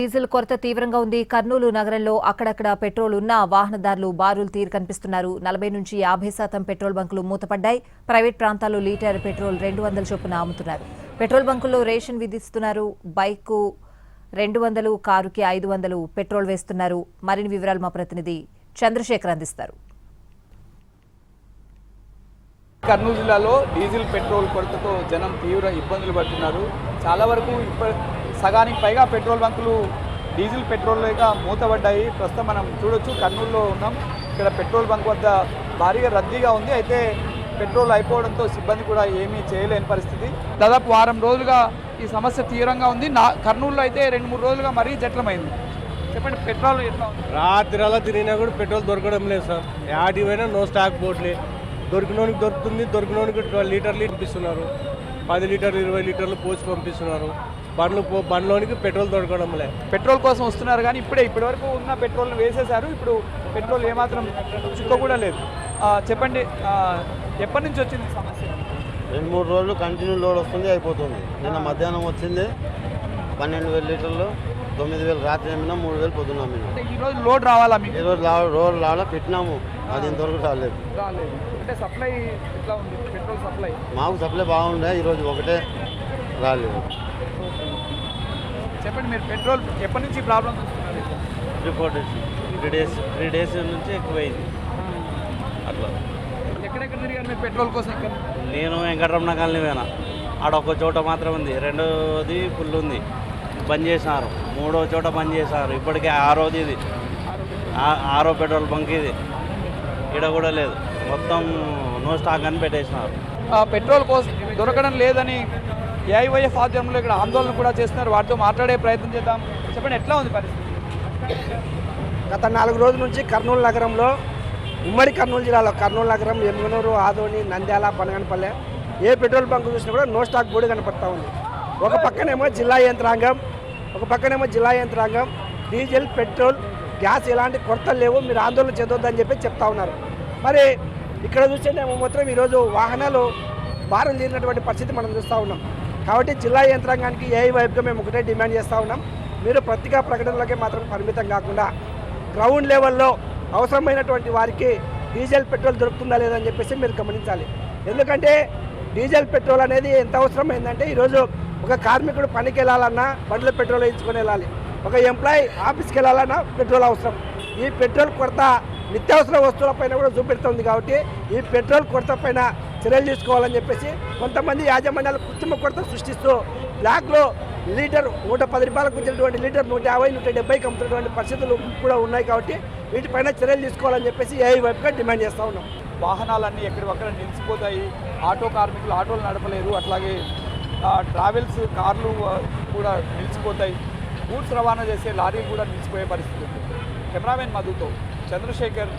Diesel కొరత తీవ్రంగా ఉంది. కర్నూలు నగరంలో అక్కడక్కడ పెట్రోల్ ఉన్న వాహనదారులు బారులు తీరు కనిపిస్తున్నారు. 40 నుంచి 50% పెట్రోల్ బంకులు మూతపడ్డాయి. ప్రైవేట్ ప్రాంతాల్లో లీటర్ పెట్రోల్ 200 చొప్పున అమ్ముతున్నారు. పెట్రోల్ బంకుల్లో రేషన్ విధిస్తున్నారు. బైక్ 200, కారుకి 500 పెట్రోల్ వేస్తున్నారు. మరిన్ని వివరాలు మా ప్రతినిధి చంద్రశేఖర్ అందిస్తారు. కర్నూలు జిల్లాలో డీజిల్ పెట్రోల్ కొరతతో జనం తీవ్ర ఇబ్బందులు పడుతున్నారు. చాలా వరకు సగానికి పైగా పెట్రోల్ బంకులు డీజిల్ పెట్రోల్ లేక మూతపడ్డాయి. ప్రస్తుతం మనం చూడొచ్చు, కర్నూలులో ఉన్నాం. ఇక్కడ పెట్రోల్ బంక్ వద్ద భారీగా రద్దీగా ఉంది. అయితే పెట్రోల్ అయిపోవడంతో సిబ్బంది కూడా ఏమీ చేయలేని పరిస్థితి. దాదాపు వారం రోజులుగా ఈ సమస్య తీవ్రంగా ఉంది. కర్నూలులో అయితే 2-3 రోజులుగా మరీ జట్లమైంది. చెప్పండి, పెట్రోల్ ఎట్లా ఉంది? రాత్రి తిరిగినా కూడా పెట్రోల్ దొరకడం లేదు సార్. యాడికి పోయినా నో స్టాక్ బోట్లే. దొరికినోనికి దొరుకుతుంది, దొరికినోనికి 12 లీటర్లు పంపిస్తున్నారు, 10 లీటర్లు 20 లీటర్లు పోసి పంపిస్తున్నారు. బండ్లోనికి పెట్రోల్ దొరకడం లేదు. పెట్రోల్ కోసం వస్తున్నారు కానీ ఇప్పటి వరకు ఉన్న పెట్రోల్ని వేసేశారు. ఇప్పుడు పెట్రోల్ ఏమాత్రం చుక్క కూడా లేదు. చెప్పండి, ఎప్పటి నుంచి వచ్చింది సమస్య? 2-3 రోజులు కంటిన్యూ లోడ్ వస్తుంది, అయిపోతుంది. నిన్న మధ్యాహ్నం వచ్చింది 12,000 లీటర్లు, 9,000 రాత్రి అమ్మినా, 3,000 పొద్దున అమ్మినా. ఈరోజు లోడ్ రావాలా మీకు? ఈరోజు లోడ్ రావాలా, పెట్టినాము, అది ఇంతవరకు రాలేదు. అంటే సప్లై ఎట్లా ఉంది? పెట్రోల్ సప్లై మాకు సప్లై బాగుండే, ఈరోజు ఒకటే రాలేదు. చెప్పండి, మీరు పెట్రోల్ ఎప్పటి నుంచి ప్రాబ్లమ్స్ వస్తున్నారు? 3 డేస్ నుంచి ఎక్కువైంది. అట్లా ఎక్కడెక్కడ తిరిగారు మీరు పెట్రోల్ కోసం? ఇక్కడ నేను వెంకటరమణ కాలనీ పోయినా, ఆడ ఒక చోట మాత్రం ఉంది, రెండోది ఫుల్ ఉంది, బంద్ చేసినారు. 3వ చోట బంద్ చేసినారు. ఇప్పటికే 6వది ఇది, 6వ పెట్రోల్ బంక్ ఇది. ఇక్కడ కూడా లేదు, మొత్తం నో స్టాక్ అని పెట్టేసినారు. పెట్రోల్ కోసం దొరకడం లేదని ఏఐవైఎఫ్ ఆధ్వర్యంలో ఇక్కడ ఆందోళన కూడా చేస్తున్నారు. వాటితో మాట్లాడే ప్రయత్నం చేద్దాం. చెప్పండి, ఎట్లా ఉంది పరిస్థితి? గత 4 రోజుల నుంచి కర్నూలు నగరంలో, ఉమ్మడి కర్నూలు జిల్లాలో కర్నూలు నగరం, ఎమ్గనూరు, ఆదోని, నంద్యాల, పనగనపల్లె ఏ పెట్రోల్ బంకు చూసినా కూడా నో స్టాక్ బోర్డు కనపడతా ఉంది. ఒక పక్కనేమో జిల్లా యంత్రాంగం డీజిల్, పెట్రోల్, గ్యాస్ ఎలాంటి కొరతలు లేవు, మీరు ఆందోళన చెందొద్దని చెప్పి చెప్తా ఉన్నారు. మరి ఇక్కడ చూస్తేనేమో మాత్రం ఈరోజు వాహనాలు బారులు తీరినటువంటి పరిస్థితి మనం చూస్తూ ఉన్నాం. కాబట్టి జిల్లా యంత్రాంగానికి ఏఐవైపుగా మేము ఒకటే డిమాండ్ చేస్తూ ఉన్నాం, మీరు పత్రికా ప్రకటనలకే మాత్రం పరిమితం కాకుండా గ్రౌండ్ లెవెల్లో అవసరమైనటువంటి వారికి డీజిల్, పెట్రోల్ దొరుకుతుందా లేదని చెప్పేసి మీరు గమనించాలి. ఎందుకంటే డీజిల్, పెట్రోల్ అనేది ఎంత అవసరమైందంటే, ఈరోజు ఒక కార్మికుడు పనికి వెళ్ళాలన్నా బండ్లో పెట్రోల్ వేయించుకొని వెళ్ళాలి, ఒక ఎంప్లాయీ ఆఫీస్కి వెళ్ళాలన్నా పెట్రోల్ అవసరం. ఈ పెట్రోల్ కొరత నిత్యావసర వస్తువులపైన కూడా చూపెడుతుంది. కాబట్టి ఈ పెట్రోల్ కొరత పైన చర్యలు తీసుకోవాలని చెప్పేసి కొంతమంది యాజమాన్యాలు కృత్రిమ కొరత సృష్టిస్తూ బ్లాక్లో లీటర్ 110 రూపాయలకు వచ్చినటువంటి లీటర్ 150, 170కి అమ్ముతున్నటువంటి పరిస్థితులు కూడా ఉన్నాయి. కాబట్టి వీటిపైన చర్యలు తీసుకోవాలని చెప్పేసి ఏఐవైపుగా డిమాండ్ చేస్తూ ఉన్నాం. వాహనాలన్నీ ఎక్కడికక్కడ నిలిచిపోతాయి. ఆటో కార్మికులు ఆటోలు నడపలేరు. అట్లాగే ట్రావెల్స్ కార్లు కూడా నిలిచిపోతాయి. గూడ్స్ రవాణా చేసే లారీలు కూడా నిలిచిపోయే పరిస్థితి ఉంది. కెమెరామెన్ మధుతో చంద్రశేఖర్.